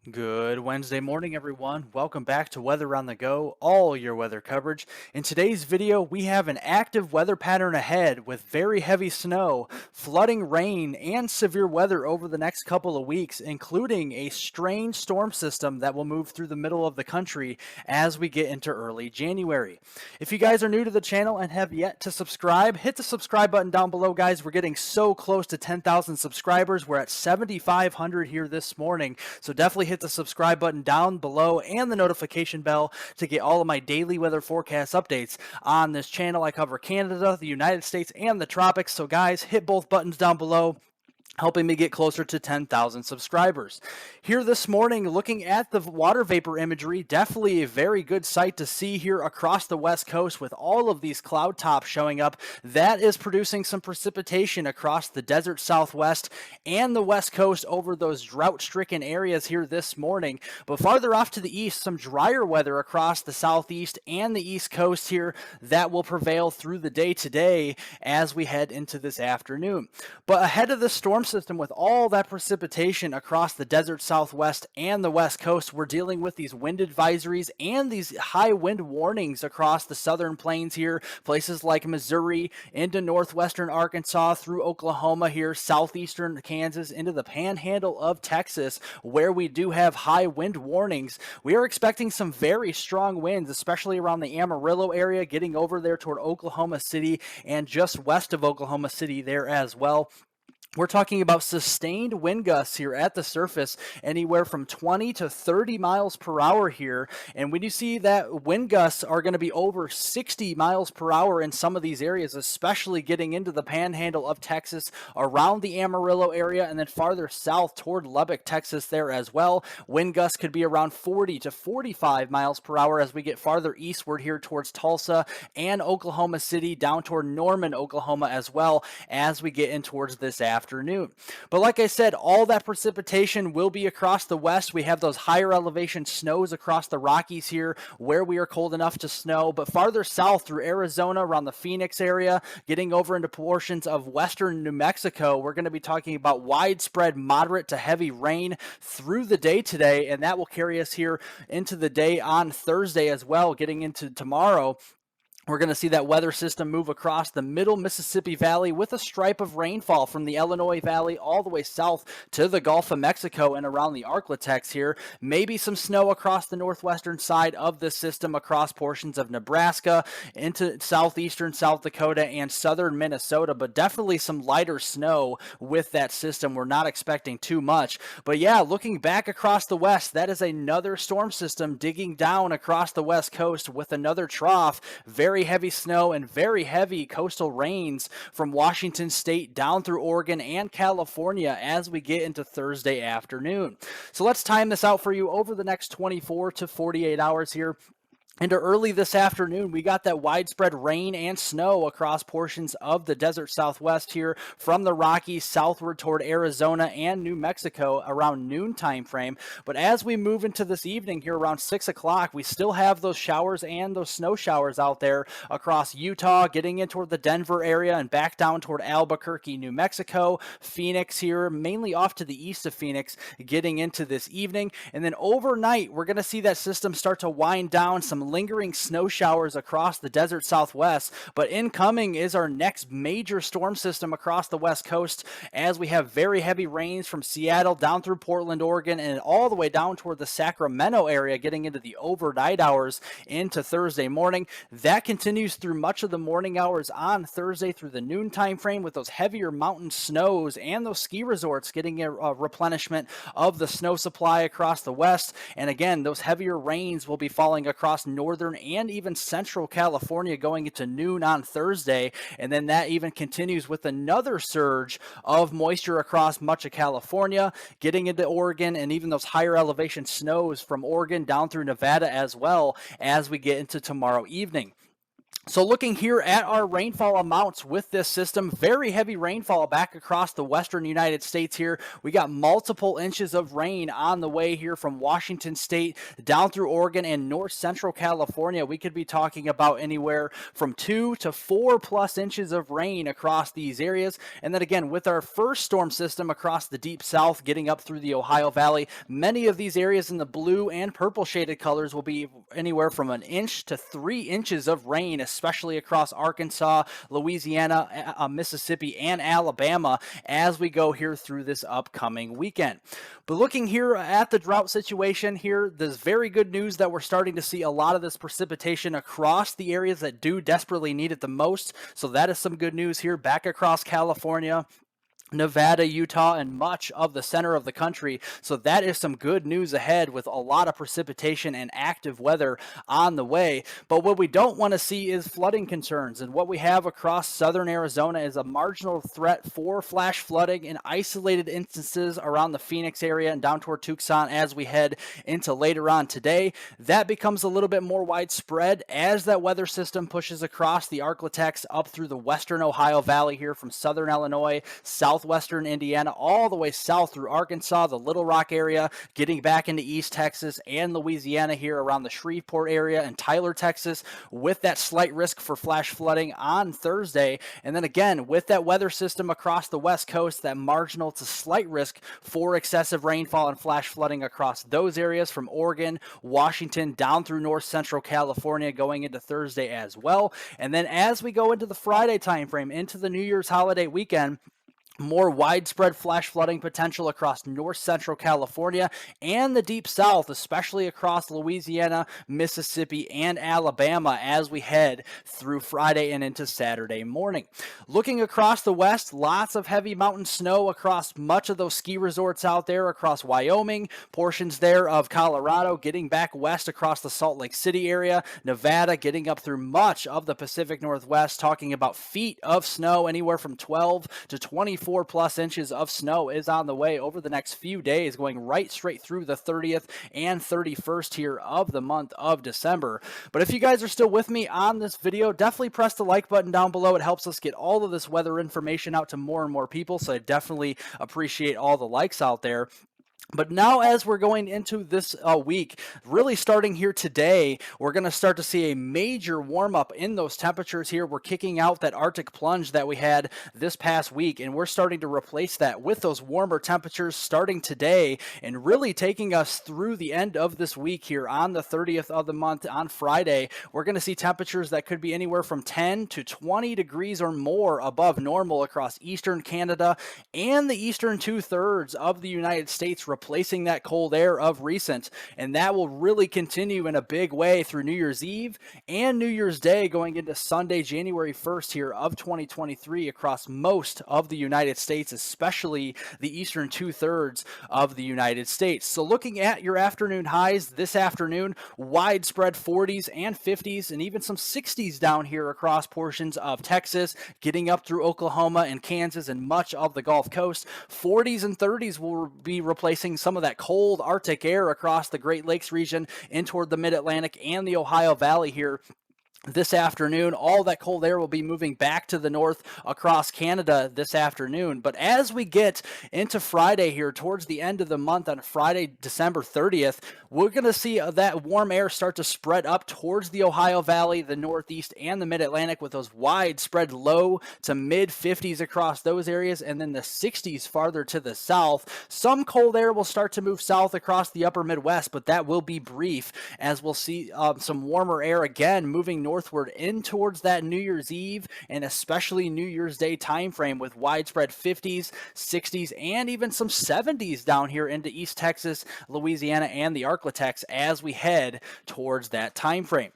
Good Wednesday morning, everyone. Welcome back to Weather on the Go, all your weather coverage. In today's video, we have an active weather pattern ahead with very heavy snow, flooding rain, and severe weather over the next couple of weeks, including a strange storm system that will move through the middle of the country as we get into early January. If you guys are new to the channel and have yet to subscribe, hit the subscribe button down below, guys. We're getting so close to 10,000 subscribers. We're at 7,500 here this morning, so definitely hit the subscribe button down below and the notification bell to get all of my daily weather forecast updates on this channel. I cover Canada, the United States, and the tropics. So guys, hit both buttons down below, helping me get closer to 10,000 subscribers. Here this morning, looking at the water vapor imagery, definitely a very good sight to see here across the west coast with all of these cloud tops showing up. That is producing some precipitation across the desert southwest and the west coast over those drought-stricken areas here this morning. But farther off to the east, some drier weather across the southeast and the east coast here that will prevail through the day today as we head into this afternoon. But ahead of the storm system, with all that precipitation across the desert southwest and the west coast, we're dealing with these wind advisories and these high wind warnings across the southern plains here, places like Missouri into northwestern Arkansas through Oklahoma here, southeastern Kansas into the panhandle of Texas, where we do have high wind warnings. We are expecting some very strong winds, especially around the Amarillo area, getting over there toward Oklahoma City and just west of Oklahoma City there as well. We're talking about sustained wind gusts here at the surface, anywhere from 20 to 30 miles per hour here. And when you see that wind gusts are going to be over 60 miles per hour in some of these areas, especially getting into the panhandle of Texas, around the Amarillo area, and then farther south toward Lubbock, Texas there as well. Wind gusts could be around 40 to 45 miles per hour as we get farther eastward here towards Tulsa and Oklahoma City, down toward Norman, Oklahoma as well, as we get in towards this afternoon. But like I said, all that precipitation will be across the west. We have those higher elevation snows across the Rockies here where we are cold enough to snow, but farther south through Arizona, around the Phoenix area, getting over into portions of western New Mexico, we're going to be talking about widespread moderate to heavy rain through the day today, and that will carry us here into the day on Thursday as well, getting into tomorrow. We're going to see that weather system move across the middle Mississippi Valley with a stripe of rainfall from the Illinois Valley all the way south to the Gulf of Mexico and around the Arklatex here. Maybe some snow across the northwestern side of the system, across portions of Nebraska into southeastern South Dakota and southern Minnesota, but definitely some lighter snow with that system. We're not expecting too much. But yeah, looking back across the west, that is another storm system digging down across the west coast with another trough. Very heavy snow and very heavy coastal rains from Washington State down through Oregon and California as we get into Thursday afternoon. So let's time this out for you over the next 24 to 48 hours here. Into early this afternoon, we got that widespread rain and snow across portions of the desert southwest here from the Rockies southward toward Arizona and New Mexico around noon time frame. But as we move into this evening here around 6 o'clock, we still have those showers and those snow showers out there across Utah, getting in toward the Denver area and back down toward Albuquerque, New Mexico, Phoenix here, mainly off to the east of Phoenix, getting into this evening. And then overnight, we're going to see that system start to wind down, some lingering snow showers across the desert southwest, but incoming is our next major storm system across the west coast as we have very heavy rains from Seattle down through Portland, Oregon, and all the way down toward the Sacramento area, getting into the overnight hours into Thursday morning. That continues through much of the morning hours on Thursday through the noon time frame, with those heavier mountain snows and those ski resorts getting a replenishment of the snow supply across the west. And again, those heavier rains will be falling across northern and even central California going into noon on Thursday, and then that even continues with another surge of moisture across much of California, getting into Oregon, and even those higher elevation snows from Oregon down through Nevada as well as we get into tomorrow evening. So looking here at our rainfall amounts with this system, very heavy rainfall back across the western United States here. We got multiple inches of rain on the way here from Washington State down through Oregon and north central California. We could be talking about anywhere from 2 to 4+ inches of rain across these areas. And then again, with our first storm system across the deep south getting up through the Ohio Valley, many of these areas in the blue and purple shaded colors will be anywhere from 1 inch to 3 inches of rain, especially across Arkansas, Louisiana, Mississippi, and Alabama as we go here through this upcoming weekend. But looking here at the drought situation here, there's very good news that we're starting to see a lot of this precipitation across the areas that do desperately need it the most. So that is some good news here back across California, Nevada, Utah, and much of the center of the country. So that is some good news ahead with a lot of precipitation and active weather on the way. But what we don't want to see is flooding concerns. And what we have across southern Arizona is a marginal threat for flash flooding in isolated instances around the Phoenix area and down toward Tucson as we head into later on today. That becomes a little bit more widespread as that weather system pushes across the Arklatex up through the western Ohio Valley here from southern Illinois, southwestern Indiana, all the way south through Arkansas, the Little Rock area, getting back into East Texas and Louisiana here around the Shreveport area and Tyler, Texas, with that slight risk for flash flooding on Thursday. And then again, with that weather system across the West Coast, that marginal to slight risk for excessive rainfall and flash flooding across those areas from Oregon, Washington, down through north central California going into Thursday as well. And then as we go into the Friday timeframe, into the New Year's holiday weekend, more widespread flash flooding potential across north central California and the deep south, especially across Louisiana, Mississippi, and Alabama as we head through Friday and into Saturday morning. Looking across the west, lots of heavy mountain snow across much of those ski resorts out there across Wyoming, portions there of Colorado, getting back west across the Salt Lake City area, Nevada, getting up through much of the Pacific Northwest, talking about feet of snow, anywhere from 12 to 24 plus inches of snow is on the way over the next few days, going right straight through the 30th and 31st here of the month of December. But if you guys are still with me on this video, definitely press the like button down below. It helps us get all of this weather information out to more and more people, so I definitely appreciate all the likes out there. But now as we're going into this week, really starting here today, we're going to start to see a major warm up in those temperatures here. We're kicking out that Arctic plunge that we had this past week, and we're starting to replace that with those warmer temperatures starting today and really taking us through the end of this week here on the 30th of the month on Friday. We're going to see temperatures that could be anywhere from 10 to 20 degrees or more above normal across eastern Canada and the eastern 2/3 of the United States, replacing that cold air of recent. And that will really continue in a big way through New Year's Eve and New Year's Day going into Sunday, January 1st here of 2023 across most of the United States, especially the eastern 2/3 of the United States. So looking at your afternoon highs this afternoon, widespread 40s and 50s and even some 60s down here across portions of Texas, getting up through Oklahoma and Kansas and much of the Gulf Coast. 40s and 30s will be replacing some of that cold Arctic air across the Great Lakes region in toward the Mid-Atlantic and the Ohio Valley here this afternoon. All that cold air will be moving back to the north across Canada this afternoon. But as we get into Friday here towards the end of the month on Friday, December 30th, we're going to see that warm air start to spread up towards the Ohio Valley, the Northeast, and the Mid-Atlantic with those widespread low to mid 50s across those areas, and then the 60s farther to the south. Some cold air will start to move south across the upper Midwest, but that will be brief as we'll see some warmer air again moving northward in towards that New Year's Eve and especially New Year's Day time frame with widespread 50s, 60s, and even some 70s down here into East Texas, Louisiana, and the Arklatex as we head towards that time frame.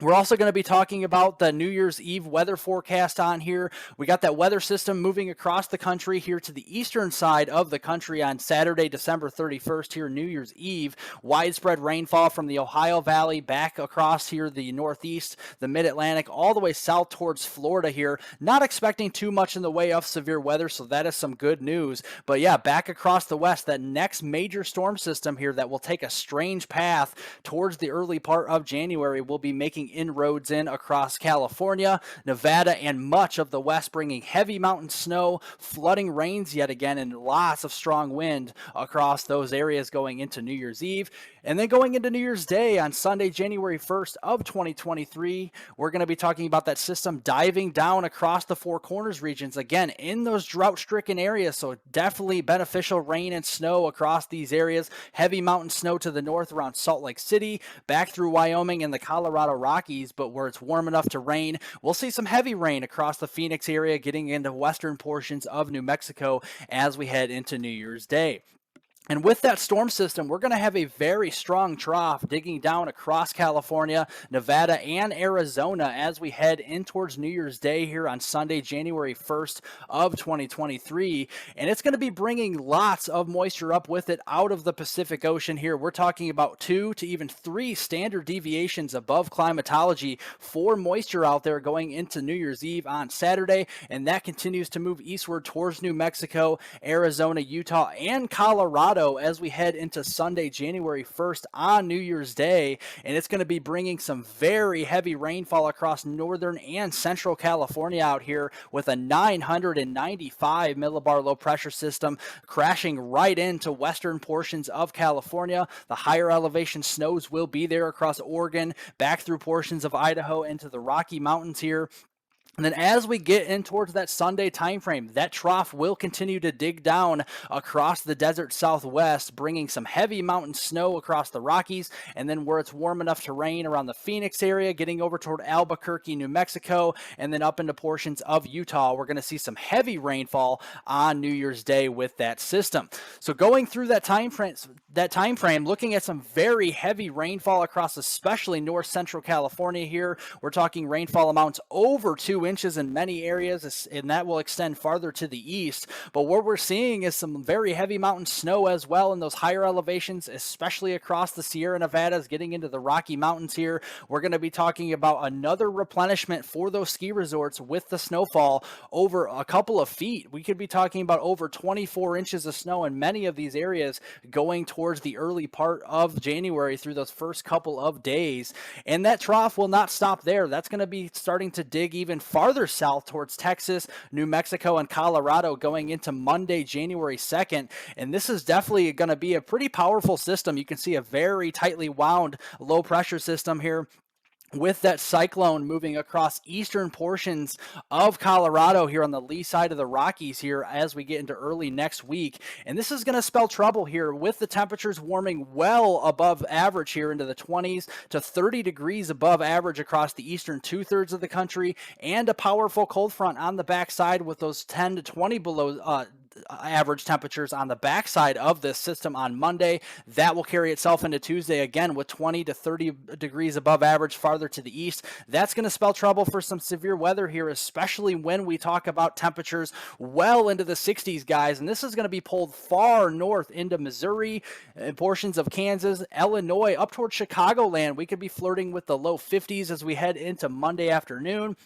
We're also going to be talking about the New Year's Eve weather forecast on here. We got that weather system moving across the country here to the eastern side of the country on Saturday, December 31st here, New Year's Eve. Widespread rainfall from the Ohio Valley back across here, the Northeast, the Mid-Atlantic, all the way south towards Florida here. Not expecting too much in the way of severe weather, so that is some good news. But yeah, back across the west, that next major storm system here that will take a strange path towards the early part of January will be making inroads in across California, Nevada, and much of the west, bringing heavy mountain snow, flooding rains yet again, and lots of strong wind across those areas going into New Year's Eve. And then going into New Year's Day on Sunday, January 1st of 2023, we're going to be talking about that system diving down across the Four Corners regions, again, in those drought-stricken areas. So definitely beneficial rain and snow across these areas. Heavy mountain snow to the north around Salt Lake City, back through Wyoming and the Colorado Rockies, but where it's warm enough to rain, we'll see some heavy rain across the Phoenix area, getting into western portions of New Mexico as we head into New Year's Day. And with that storm system, we're going to have a very strong trough digging down across California, Nevada, and Arizona as we head in towards New Year's Day here on Sunday, January 1st of 2023. And it's going to be bringing lots of moisture up with it out of the Pacific Ocean here. We're talking about 2 to even 3 standard deviations above climatology for moisture out there going into New Year's Eve on Saturday. And that continues to move eastward towards New Mexico, Arizona, Utah, and Colorado as we head into Sunday, January 1st on New Year's Day. And it's going to be bringing some very heavy rainfall across northern and central California out here, with a 995 millibar low pressure system crashing right into western portions of California. The higher elevation snows will be there across Oregon, back through portions of Idaho into the Rocky Mountains here. And then as we get in towards that Sunday time frame, that trough will continue to dig down across the desert southwest, bringing some heavy mountain snow across the Rockies, and then where it's warm enough to rain around the Phoenix area, getting over toward Albuquerque, New Mexico, and then up into portions of Utah. We're going to see some heavy rainfall on New Year's Day with that system. So going through that time frame, looking at some very heavy rainfall across especially north central California here. We're talking rainfall amounts over 2 inches in many areas, and that will extend farther to the east. But what we're seeing is some very heavy mountain snow as well in those higher elevations, especially across the Sierra Nevadas, getting into the Rocky Mountains here. We're going to be talking about another replenishment for those ski resorts with the snowfall over a couple of feet. We could be talking about over 24 inches of snow in many of these areas going towards the early part of January through those first couple of days. And that trough will not stop there. That's going to be starting to dig even farther south towards Texas, New Mexico, and Colorado going into Monday, January 2nd. And this is definitely going to be a pretty powerful system. You can see a very tightly wound low pressure system here, with that cyclone moving across eastern portions of Colorado here on the lee side of the Rockies here as we get into early next week. And this is going to spell trouble here with the temperatures warming well above average here into the 20s to 30 degrees above average across the eastern 2/3 of the country, and a powerful cold front on the backside with those 10 to 20 below average temperatures on the backside of this system on Monday. That will carry itself into Tuesday again with 20 to 30 degrees above average farther to the east. That's going to spell trouble for some severe weather here, especially when we talk about temperatures well into the 60s, guys. And this is going to be pulled far north into Missouri, portions of Kansas, Illinois, up towards Chicagoland. We could be flirting with the low 50s as we head into Monday afternoon.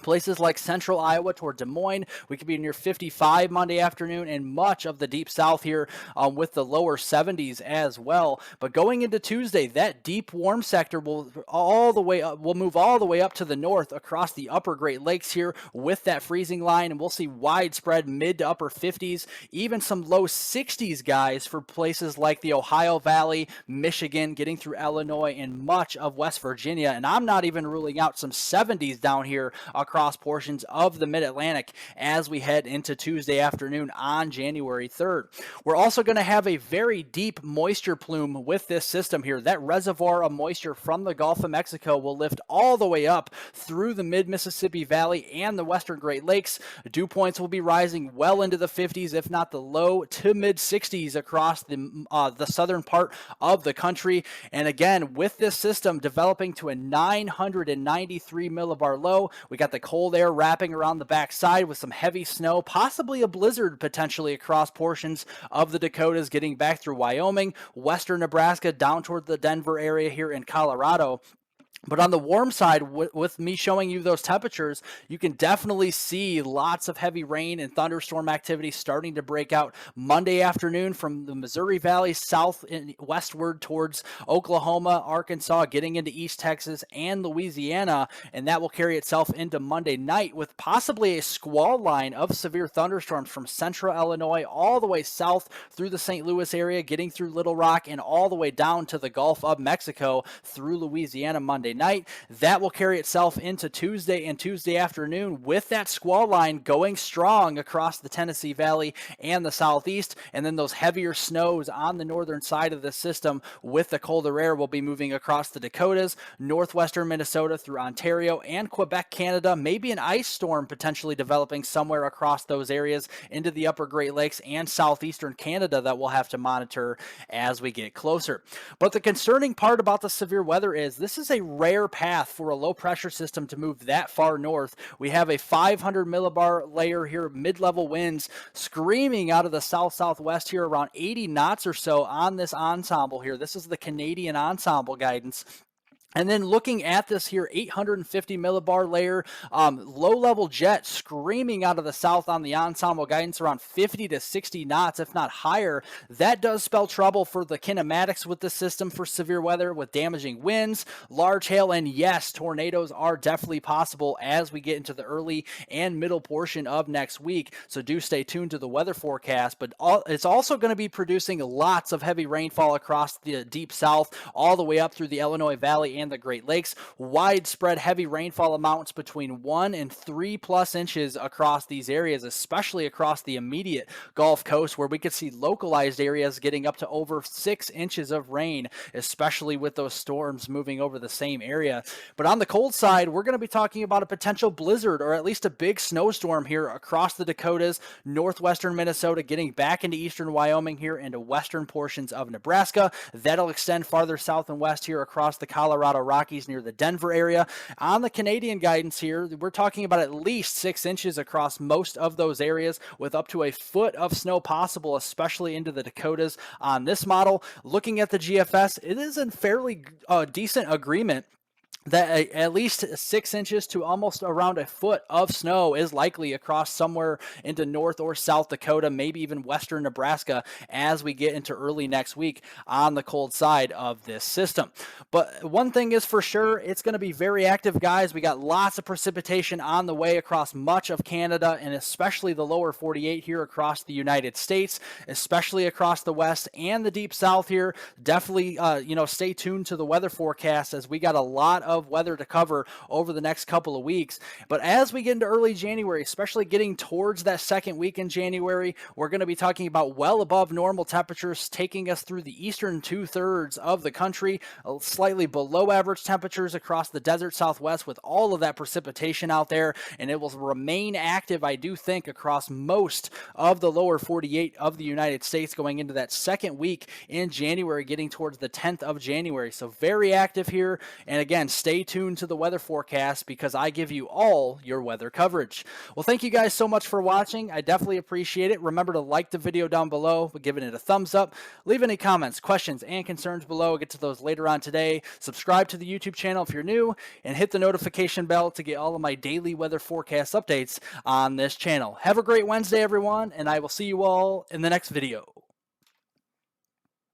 Places like central Iowa toward Des Moines, we could be near 55 Monday afternoon, and much of the deep south here with the lower 70s as well. But going into Tuesday, that deep warm sector will move all the way up to the north across the upper Great Lakes here with that freezing line, and we'll see widespread mid to upper 50s, even some low 60s, guys, for places like the Ohio Valley, Michigan, getting through Illinois, and much of West Virginia. And I'm not even ruling out some 70s down here across portions of the Mid-Atlantic as we head into Tuesday afternoon on January 3rd. We're also going to have a very deep moisture plume with this system here. That reservoir of moisture from the Gulf of Mexico will lift all the way up through the mid-Mississippi Valley and the western Great Lakes. Dew points will be rising well into the 50s, if not the low to mid-60s across the southern part of the country. And again, with this system developing to a 993 millibar low, we got the cold air wrapping around the backside with some heavy snow, possibly a blizzard potentially across portions of the Dakotas, getting back through Wyoming, western Nebraska, down toward the Denver area here in Colorado. But on the warm side, with me showing you those temperatures, you can definitely see lots of heavy rain and thunderstorm activity starting to break out Monday afternoon from the Missouri Valley south and westward towards Oklahoma, Arkansas, getting into East Texas and Louisiana. And that will carry itself into Monday night with possibly a squall line of severe thunderstorms from central Illinois all the way south through the St. Louis area, getting through Little Rock and all the way down to the Gulf of Mexico through Louisiana Monday night. That will carry itself into Tuesday and Tuesday afternoon with that squall line going strong across the Tennessee Valley and the southeast. And then those heavier snows on the northern side of the system with the colder air will be moving across the Dakotas, northwestern Minnesota through Ontario and Quebec, Canada. Maybe an ice storm potentially developing somewhere across those areas into the upper Great Lakes and southeastern Canada that we'll have to monitor as we get closer. But the concerning part about the severe weather is this is a rare path for a low pressure system to move that far north. We have a 500 millibar layer here, mid-level winds screaming out of the south-southwest here around 80 knots or so on this ensemble here. This is the Canadian ensemble guidance. And then looking at this here 850 millibar layer, low-level jet screaming out of the south on the ensemble guidance around 50 to 60 knots, if not higher. That does spell trouble for the kinematics with the system for severe weather with damaging winds, large hail, and yes, tornadoes are definitely possible as we get into the early and middle portion of next week. So do stay tuned to the weather forecast, but it's also going to be producing lots of heavy rainfall across the deep south all the way up through the Illinois Valley and the Great Lakes. Widespread heavy rainfall amounts between 1 and 3+ inches across these areas, especially across the immediate Gulf Coast, where we could see localized areas getting up to over 6 inches of rain, especially with those storms moving over the same area. But on the cold side, we're going to be talking about a potential blizzard or at least a big snowstorm here across the Dakotas, northwestern Minnesota, getting back into eastern Wyoming here into western portions of Nebraska. That'll extend farther south and west here across the Colorado Rockies near the Denver area. On the Canadian guidance here, we're talking about at least 6 inches across most of those areas with up to a foot of snow possible, especially into the Dakotas on this model. Looking at the GFS, it is in fairly decent agreement that at least 6 inches to almost around a foot of snow is likely across somewhere into North or South Dakota, maybe even western Nebraska as we get into early next week on the cold side of this system. But one thing is for sure, it's going to be very active, guys. We got lots of precipitation on the way across much of Canada and especially the lower 48 here across the United States, especially across the west and the deep south here. Definitely, stay tuned to the weather forecast as we got a lot of weather to cover over the next couple of weeks. But as we get into early January, especially getting towards that second week in January, we're going to be talking about well above normal temperatures taking us through the eastern 2/3 of the country, slightly below average temperatures across the desert southwest with all of that precipitation out there, and it will remain active, I do think, across most of the lower 48 of the United States going into that second week in January, getting towards the 10th of January. So very active here, and again, stay tuned to the weather forecast because I give you all your weather coverage. Well, thank you guys so much for watching. I definitely appreciate it. Remember to like the video down below, giving it a thumbs up. Leave any comments, questions, and concerns below. I'll get to those later on today. Subscribe to the YouTube channel if you're new, and hit the notification bell to get all of my daily weather forecast updates on this channel. Have a great Wednesday, everyone, and I will see you all in the next video.